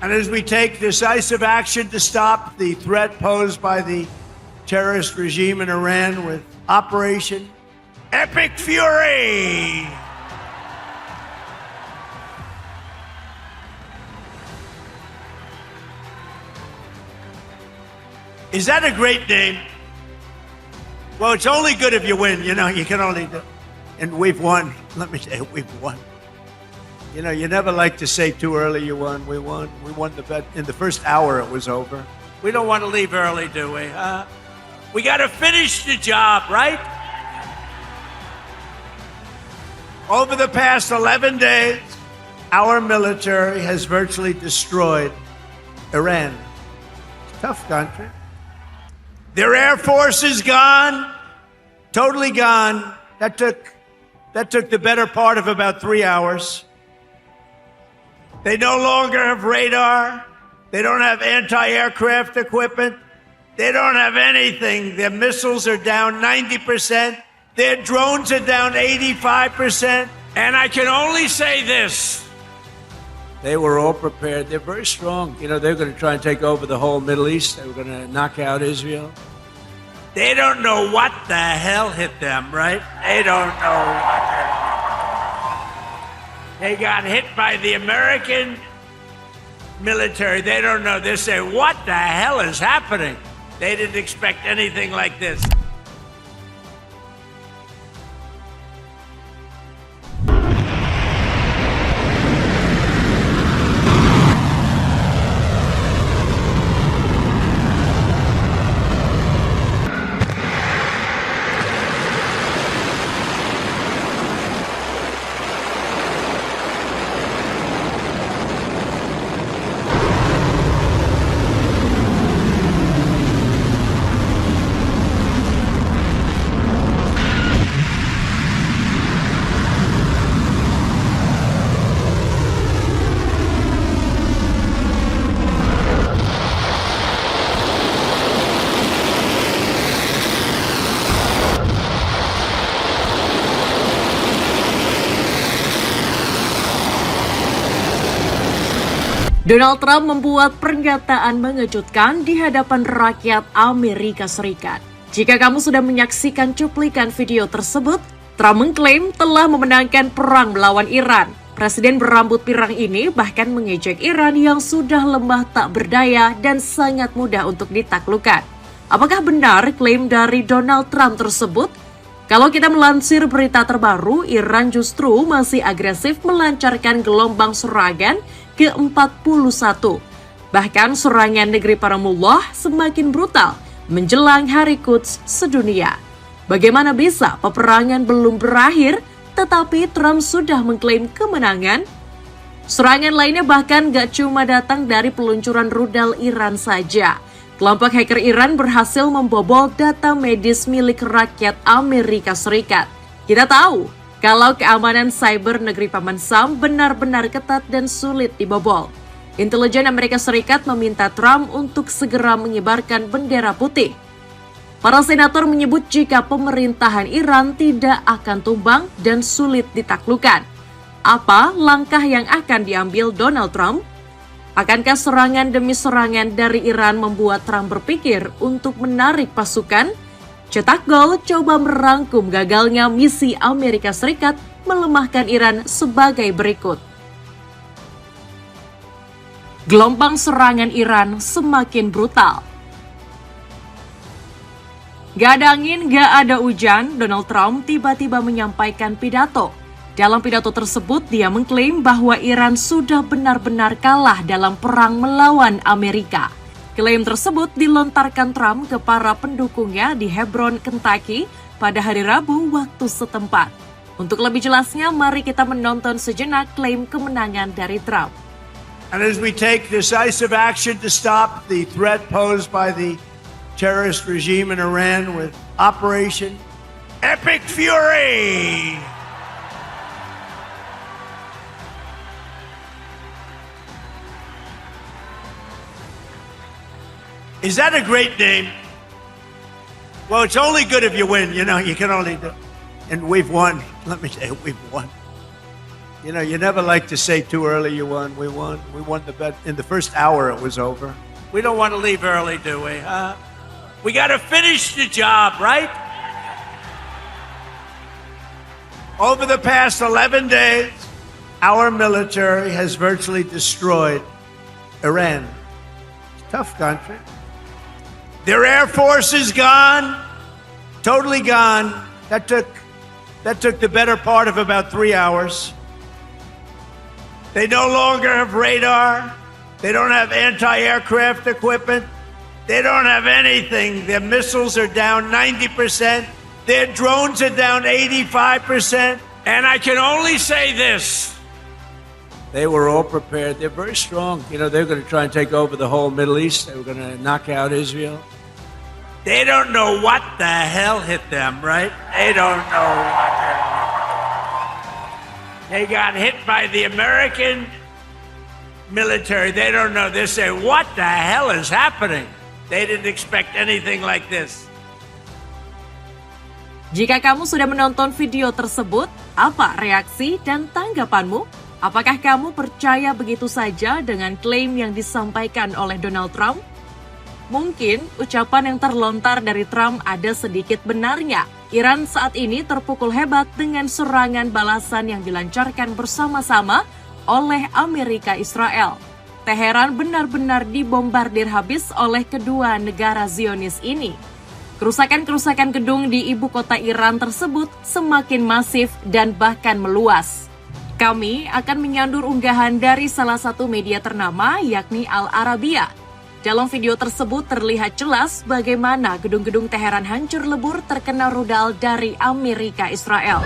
And as we take decisive action to stop the threat posed by the terrorist regime in Iran with Operation Epic Fury. Is that a great name? Well, it's only good if you win. You know, you can only do. And we've won. Let me tell you, we've won. You know, you never like to say too early you won. We won. We won the bet. In the first hour, it was over. We don't want to leave early, do we? We got to finish the job, right? Over the past 11 days, our military has virtually destroyed Iran. It's a tough country. Their air force is gone, totally gone. That took the better part of about 3 hours. They no longer have radar. They don't have anti-aircraft equipment. They don't have anything. Their missiles are down 90%. Their drones are down 85%. And I can only say this. They were all prepared. They're very strong. You know, they're going to try and take over the whole Middle East. They were going to knock out Israel. They don't know what the hell hit them, right? They don't know what the hell. They got hit by the American military. They don't know. They say, what the hell is happening? They didn't expect anything like this. Donald Trump membuat pernyataan mengejutkan di hadapan rakyat Amerika Serikat. Jika kamu sudah menyaksikan cuplikan video tersebut, Trump mengklaim telah memenangkan perang melawan Iran. Presiden berambut pirang ini bahkan mengejek Iran yang sudah lemah tak berdaya dan sangat mudah untuk ditaklukkan. Apakah benar klaim dari Donald Trump tersebut? Kalau kita melansir berita terbaru, Iran justru masih agresif melancarkan gelombang serangan ke-41. Bahkan serangan negeri para mullah semakin brutal menjelang Hari Quds sedunia. Bagaimana bisa peperangan belum berakhir, tetapi Trump sudah mengklaim kemenangan? Serangan lainnya bahkan gak cuma datang dari peluncuran rudal Iran saja. Kelompok hacker Iran berhasil membobol data medis milik rakyat Amerika Serikat. Kita tahu kalau keamanan cyber negeri Paman Sam benar-benar ketat dan sulit dibobol. Intelijen Amerika Serikat meminta Trump untuk segera mengibarkan bendera putih. Para senator menyebut jika pemerintahan Iran tidak akan tumbang dan sulit ditaklukkan. Apa langkah yang akan diambil Donald Trump? Akankah serangan demi serangan dari Iran membuat Trump berpikir untuk menarik pasukan? Cetak gol coba merangkum gagalnya misi Amerika Serikat melemahkan Iran sebagai berikut. Gelombang serangan Iran semakin brutal. Gak ada angin, gak ada hujan, Donald Trump tiba-tiba menyampaikan pidato. Dalam pidato tersebut, dia mengklaim bahwa Iran sudah benar-benar kalah dalam perang melawan Amerika. Klaim tersebut dilontarkan Trump ke para pendukungnya di Hebron, Kentucky pada hari Rabu waktu setempat. Untuk lebih jelasnya, mari kita menonton sejenak klaim kemenangan dari Trump. And as we take decisive action to stop the threat posed by the terrorist regime in Iran with Operation Epic Fury. Is that a great name? Well, it's only good if you win. You know, you can only do. And we've won. Let me tell you, we've won. You know, you never like to say too early you won. We won. We won the bet. In the first hour, it was over. We don't want to leave early, do we? We got to finish the job, right? Over the past 11 days, our military has virtually destroyed Iran. It's a tough country. Their air force is gone, totally gone. That took the better part of about 3 hours. They no longer have radar. They don't have anti-aircraft equipment. They don't have anything. Their missiles are down 90%. Their drones are down 85%. And I can only say this. They were all prepared. They're very strong. You know, they're going to try and take over the whole Middle East. They were going to knock out Israel. They don't know what the hell hit them, right? They don't know what the hell. They got hit by the American military. They don't know. They say, what the hell is happening? They didn't expect anything like this. Jika kamu sudah menonton video tersebut, apa reaksi dan tanggapanmu? Apakah kamu percaya begitu saja dengan klaim yang disampaikan oleh Donald Trump? Mungkin ucapan yang terlontar dari Trump ada sedikit benarnya. Iran saat ini terpukul hebat dengan serangan balasan yang dilancarkan bersama-sama oleh Amerika Israel. Teheran benar-benar dibombardir habis oleh kedua negara Zionis ini. Kerusakan-kerusakan gedung di ibu kota Iran tersebut semakin masif dan bahkan meluas. Kami akan menyandur unggahan dari salah satu media ternama yakni Al Arabiya. Dalam video tersebut terlihat jelas bagaimana gedung-gedung Teheran hancur lebur terkena rudal dari Amerika Israel.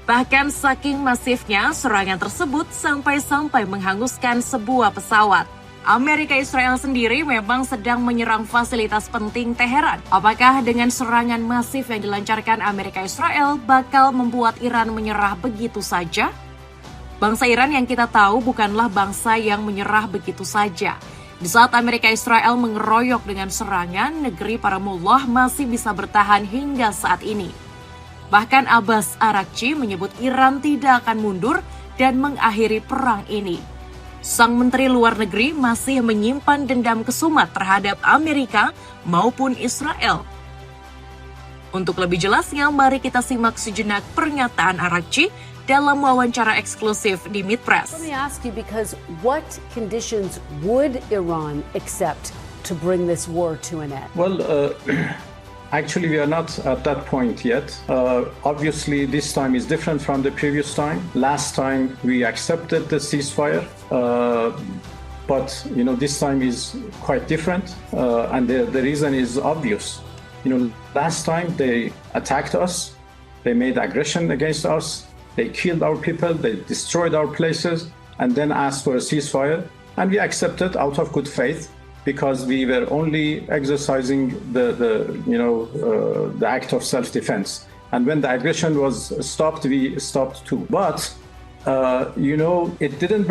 Bahkan saking masifnya serangan tersebut sampai-sampai menghanguskan sebuah pesawat. Amerika Israel sendiri memang sedang menyerang fasilitas penting Teheran. Apakah dengan serangan masif yang dilancarkan Amerika Israel bakal membuat Iran menyerah begitu saja? Bangsa Iran yang kita tahu bukanlah bangsa yang menyerah begitu saja. Di saat Amerika Israel mengeroyok dengan serangan, negeri para mullah masih bisa bertahan hingga saat ini. Bahkan Abbas Araghchi menyebut Iran tidak akan mundur dan mengakhiri perang ini. Sang Menteri Luar Negeri masih menyimpan dendam kesumat terhadap Amerika maupun Israel. Untuk lebih jelasnya, mari kita simak sejenak pernyataan Araghchi dalam wawancara eksklusif di Meet Press. Let me ask you, because what conditions would Iran accept to bring this war to an end? Well, actually, we are not at that point yet. Obviously, this time is different from the previous time. Last time, we accepted the ceasefire, but this time is quite different, and the reason is obvious. Last time they attacked us, they made aggression against us, they killed our people, they destroyed our places, and then asked for a ceasefire, and we accepted out of good faith, because we were only exercising the act of self-defense. And when the aggression was stopped, we stopped too. But it didn't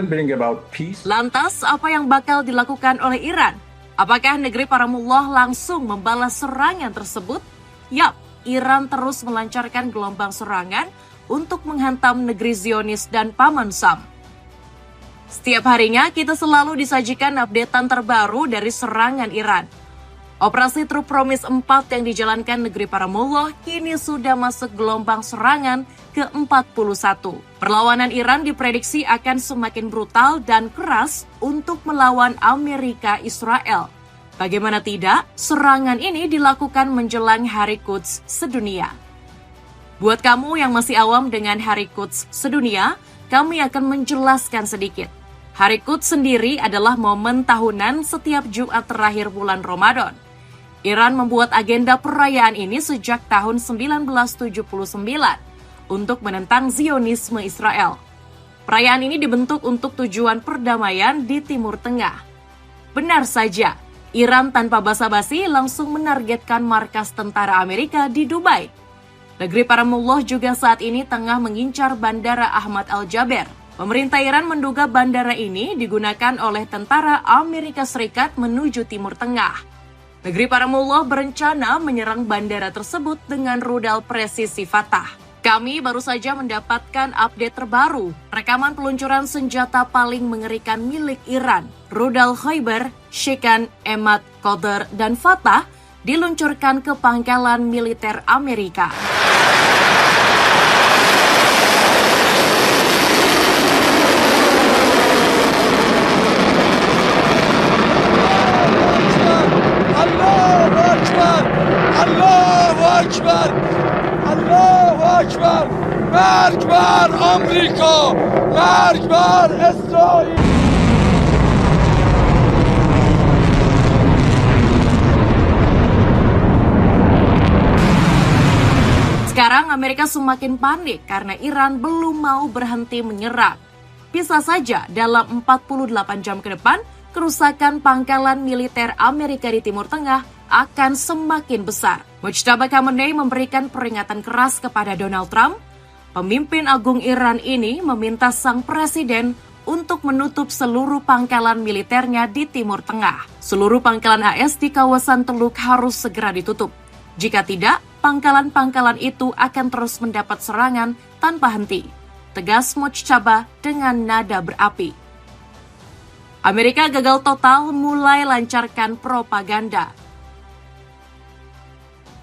bring about peace. Lantas, apa yang bakal dilakukan oleh Iran? Apakah negeri para mullah langsung membalas serangan tersebut? Yap, Iran terus melancarkan gelombang serangan untuk menghantam negeri Zionis dan Paman Sam. Setiap harinya kita selalu disajikan updatean terbaru dari serangan Iran. Operasi True Promise 4 yang dijalankan negeri para mullah kini sudah masuk gelombang serangan ke-41. Perlawanan Iran diprediksi akan semakin brutal dan keras untuk melawan Amerika Israel. Bagaimana tidak, serangan ini dilakukan menjelang Hari Quds sedunia. Buat kamu yang masih awam dengan Hari Quds sedunia, kami akan menjelaskan sedikit. Hari Quds sendiri adalah momen tahunan setiap Jumat terakhir bulan Ramadan. Iran membuat agenda perayaan ini sejak tahun 1979 untuk menentang Zionisme Israel. Perayaan ini dibentuk untuk tujuan perdamaian di Timur Tengah. Benar saja, Iran tanpa basa-basi langsung menargetkan markas tentara Amerika di Dubai. Negeri Paramullah juga saat ini tengah mengincar Bandara Ahmad Al-Jaber. Pemerintah Iran menduga bandara ini digunakan oleh tentara Amerika Serikat menuju Timur Tengah. Negeri Paramullah berencana menyerang bandara tersebut dengan rudal presisi Fatah. Kami baru saja mendapatkan update terbaru, rekaman peluncuran senjata paling mengerikan milik Iran, rudal Khaybar, Shikan, Emad, Qadr, dan Fatah diluncurkan ke pangkalan militer Amerika. مرگ بر آمریکا، مرگ بر اسرائیل. Sekarang Amerika semakin panik karena Iran belum mau berhenti menyerang. Bisa saja dalam 48 jam ke depan, kerusakan pangkalan militer Amerika di Timur Tengah akan semakin besar. Mujtaba Khamenei memberikan peringatan keras kepada Donald Trump. Pemimpin agung Iran ini meminta sang presiden untuk menutup seluruh pangkalan militernya di Timur Tengah. Seluruh pangkalan AS di kawasan Teluk harus segera ditutup. Jika tidak, pangkalan-pangkalan itu akan terus mendapat serangan tanpa henti. Tegas Mujtaba dengan nada berapi. Amerika gagal total mulai lancarkan propaganda.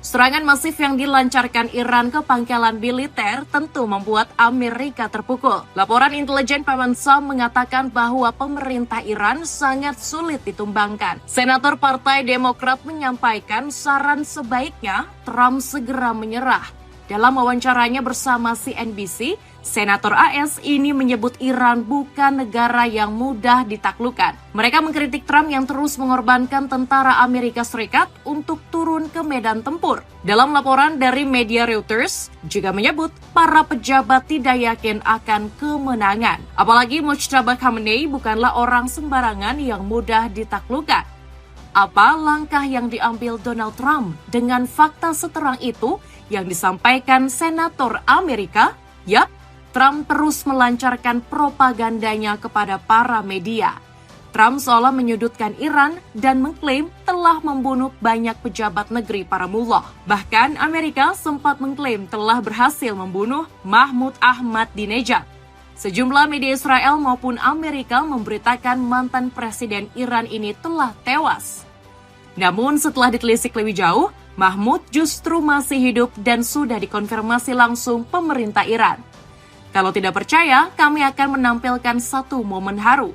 Serangan masif yang dilancarkan Iran ke pangkalan militer tentu membuat Amerika terpukul. Laporan intelijen Paman Sam mengatakan bahwa pemerintah Iran sangat sulit ditumbangkan. Senator Partai Demokrat menyampaikan saran sebaiknya Trump segera menyerah. Dalam wawancaranya bersama CNBC, Senator AS ini menyebut Iran bukan negara yang mudah ditaklukkan. Mereka mengkritik Trump yang terus mengorbankan tentara Amerika Serikat untuk turun ke medan tempur. Dalam laporan dari media Reuters, juga menyebut para pejabat tidak yakin akan kemenangan. Apalagi Mujtaba Khamenei bukanlah orang sembarangan yang mudah ditaklukkan. Apa langkah yang diambil Donald Trump dengan fakta seterang itu yang disampaikan Senator Amerika? Yap, Trump terus melancarkan propagandanya kepada para media. Trump seolah menyudutkan Iran dan mengklaim telah membunuh banyak pejabat negeri Paramullah. Bahkan Amerika sempat mengklaim telah berhasil membunuh Mahmud Ahmadinejad. Sejumlah media Israel maupun Amerika memberitakan mantan presiden Iran ini telah tewas. Namun setelah ditelisik lebih jauh, Mahmud justru masih hidup dan sudah dikonfirmasi langsung pemerintah Iran. Kalau tidak percaya, kami akan menampilkan satu momen haru.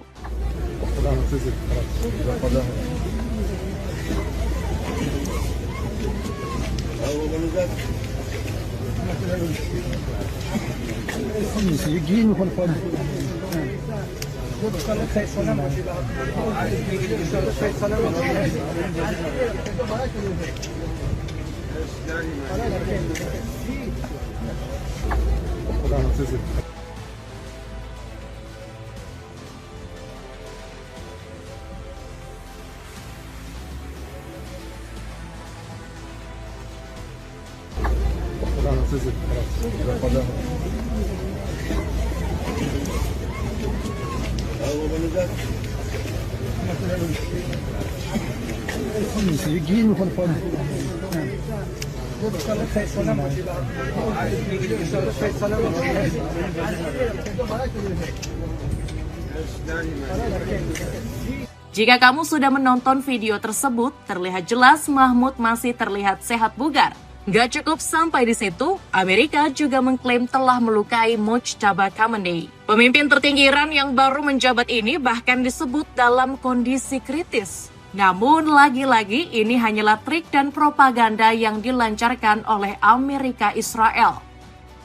Jika kamu sudah menonton video tersebut, terlihat jelas Mahmud masih terlihat sehat bugar. Gak cukup sampai di situ, Amerika juga mengklaim telah melukai Mujtaba Khamenei. Pemimpin tertinggi Iran yang baru menjabat ini bahkan disebut dalam kondisi kritis. Namun lagi-lagi ini hanyalah trik dan propaganda yang dilancarkan oleh Amerika Israel.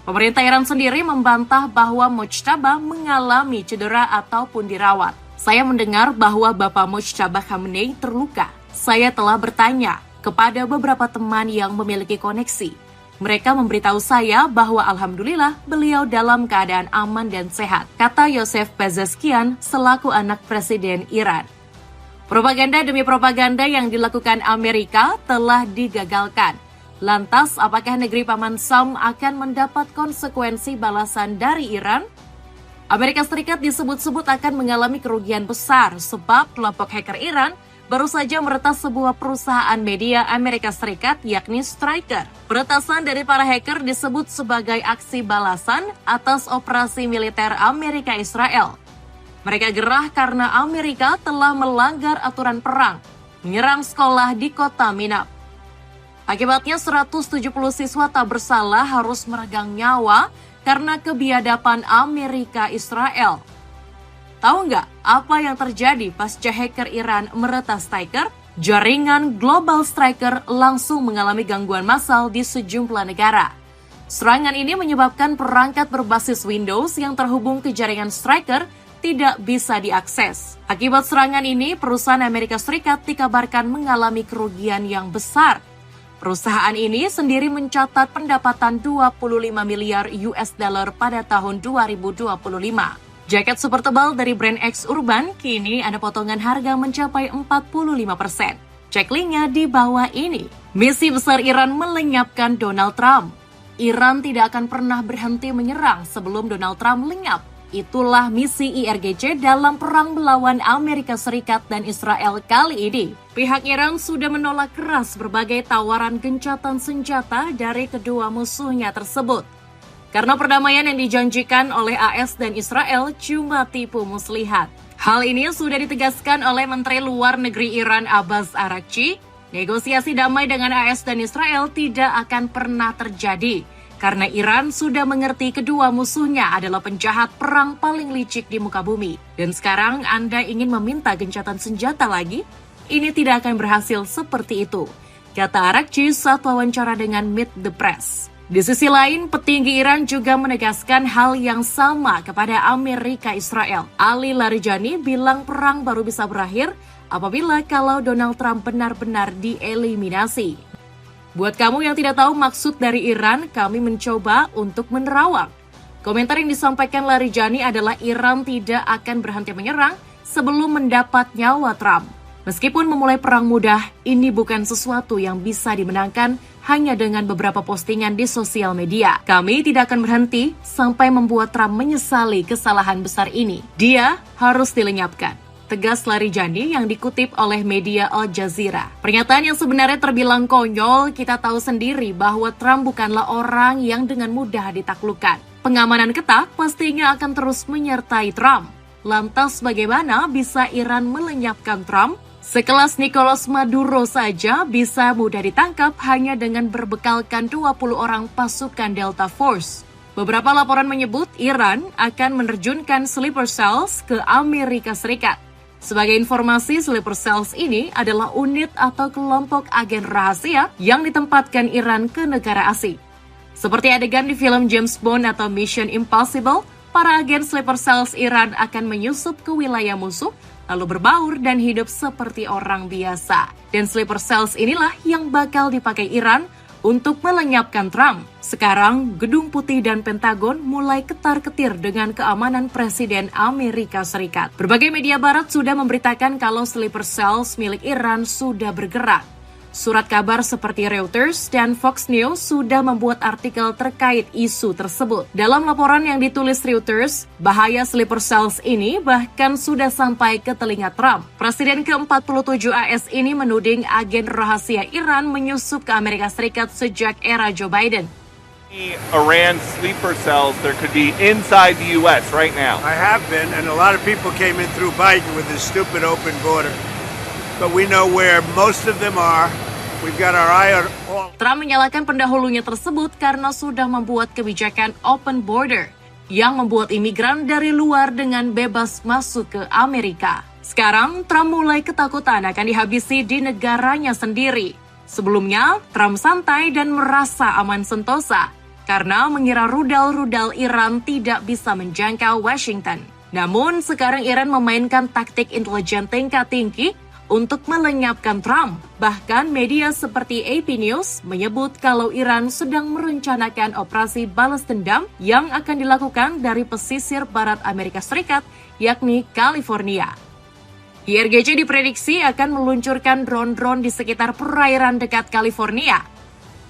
Pemerintah Iran sendiri membantah bahwa Mujtaba mengalami cedera ataupun dirawat. Saya mendengar bahwa Bapak Mujtaba Khamenei terluka. Saya telah bertanya kepada beberapa teman yang memiliki koneksi. Mereka memberitahu saya bahwa alhamdulillah beliau dalam keadaan aman dan sehat, kata Yosef Pezeshkian selaku anak Presiden Iran. Propaganda demi propaganda yang dilakukan Amerika telah digagalkan. Lantas, apakah negeri Paman Sam akan mendapat konsekuensi balasan dari Iran? Amerika Serikat disebut-sebut akan mengalami kerugian besar sebab kelompok hacker Iran baru saja meretas sebuah perusahaan media Amerika Serikat yakni Stryker. Peretasan dari para hacker disebut sebagai aksi balasan atas operasi militer Amerika Israel. Mereka gerah karena Amerika telah melanggar aturan perang, menyerang sekolah di kota Minab. Akibatnya 170 siswa tak bersalah harus meregang nyawa karena kebiadaban Amerika Israel. Tahu nggak apa yang terjadi pasca hacker Iran meretas Stryker? Jaringan Global Striker langsung mengalami gangguan massal di sejumlah negara. Serangan ini menyebabkan perangkat berbasis Windows yang terhubung ke jaringan Stryker tidak bisa diakses. Akibat serangan ini, perusahaan Amerika Serikat dikabarkan mengalami kerugian yang besar. Perusahaan ini sendiri mencatat pendapatan 25 miliar US dollar pada tahun 2025. Jaket super tebal dari brand X Urban kini ada potongan harga mencapai 45%. Cek linknya di bawah ini. Misi besar Iran melenyapkan Donald Trump. Iran tidak akan pernah berhenti menyerang sebelum Donald Trump lenyap. Itulah misi IRGC dalam perang melawan Amerika Serikat dan Israel kali ini. Pihak Iran sudah menolak keras berbagai tawaran gencatan senjata dari kedua musuhnya tersebut. Karena perdamaian yang dijanjikan oleh AS dan Israel cuma tipu muslihat. Hal ini sudah ditegaskan oleh Menteri Luar Negeri Iran Abbas Araghchi. Negosiasi damai dengan AS dan Israel tidak akan pernah terjadi. Karena Iran sudah mengerti kedua musuhnya adalah penjahat perang paling licik di muka bumi. Dan sekarang Anda ingin meminta gencatan senjata lagi? Ini tidak akan berhasil seperti itu, kata Araghchi saat wawancara dengan Meet the Press. Di sisi lain, petinggi Iran juga menegaskan hal yang sama kepada Amerika Israel. Ali Larijani bilang perang baru bisa berakhir apabila kalau Donald Trump benar-benar dieliminasi. Buat kamu yang tidak tahu maksud dari Iran, kami mencoba untuk menerawang. Komentar yang disampaikan Larijani adalah Iran tidak akan berhenti menyerang sebelum mendapat nyawa Trump. Meskipun memulai perang mudah, ini bukan sesuatu yang bisa dimenangkan hanya dengan beberapa postingan di sosial media. Kami tidak akan berhenti sampai membuat Trump menyesali kesalahan besar ini. Dia harus dilenyapkan, tegas Larijani yang dikutip oleh media Al Jazeera. Pernyataan yang sebenarnya terbilang konyol, kita tahu sendiri bahwa Trump bukanlah orang yang dengan mudah ditaklukkan. Pengamanan ketat pastinya akan terus menyertai Trump. Lantas bagaimana bisa Iran melenyapkan Trump? Sekelas Nicolas Maduro saja bisa mudah ditangkap hanya dengan berbekalkan 20 orang pasukan Delta Force. Beberapa laporan menyebut Iran akan menerjunkan sleeper cells ke Amerika Serikat. Sebagai informasi, sleeper cells ini adalah unit atau kelompok agen rahasia yang ditempatkan Iran ke negara asing. Seperti adegan di film James Bond atau Mission Impossible, para agen sleeper cells Iran akan menyusup ke wilayah musuh, lalu berbaur dan hidup seperti orang biasa. Dan sleeper cells inilah yang bakal dipakai Iran untuk melenyapkan Trump. Sekarang, Gedung Putih dan Pentagon mulai ketar-ketir dengan keamanan Presiden Amerika Serikat. Berbagai media barat sudah memberitakan kalau sleeper cells milik Iran sudah bergerak. Surat kabar seperti Reuters dan Fox News sudah membuat artikel terkait isu tersebut. Dalam laporan yang ditulis Reuters, bahaya sleeper cells ini bahkan sudah sampai ke telinga Trump. Presiden ke-47 AS ini menuding agen rahasia Iran menyusup ke Amerika Serikat sejak era Joe Biden. Iran sleeper cells there could be inside the U.S. right now. I have been, and a lot of people came in through Biden with this stupid open border. But we know where most of them are. We've got our eye on all. Trump menyalahkan pendahulunya tersebut karena sudah membuat kebijakan open border yang membuat imigran dari luar dengan bebas masuk ke Amerika. Sekarang, Trump mulai ketakutan akan dihabisi di negaranya sendiri. Sebelumnya, Trump santai dan merasa aman sentosa karena mengira rudal-rudal Iran tidak bisa menjangkau Washington. Namun, sekarang Iran memainkan taktik intelijen tingkat tinggi untuk melenyapkan Trump. Bahkan media seperti AP News menyebut kalau Iran sedang merencanakan operasi balas dendam yang akan dilakukan dari pesisir barat Amerika Serikat, yakni California. IRGC diprediksi akan meluncurkan drone-drone di sekitar perairan dekat California.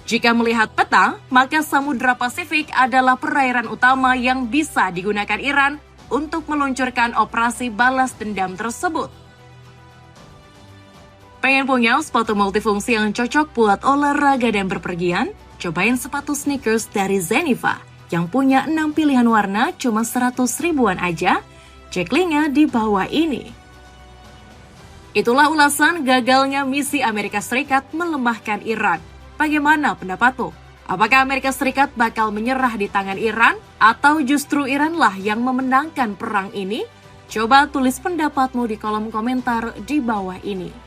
Jika melihat peta, maka Samudra Pasifik adalah perairan utama yang bisa digunakan Iran untuk meluncurkan operasi balas dendam tersebut. Pengen punya sepatu multifungsi yang cocok buat olahraga dan berpergian? Cobain sepatu sneakers dari Zeneva yang punya 6 pilihan warna cuma 100 ribuan aja. Cek linknya di bawah ini. Itulah ulasan gagalnya misi Amerika Serikat melemahkan Iran. Bagaimana pendapatmu? Apakah Amerika Serikat bakal menyerah di tangan Iran atau justru Iranlah yang memenangkan perang ini? Coba tulis pendapatmu di kolom komentar di bawah ini.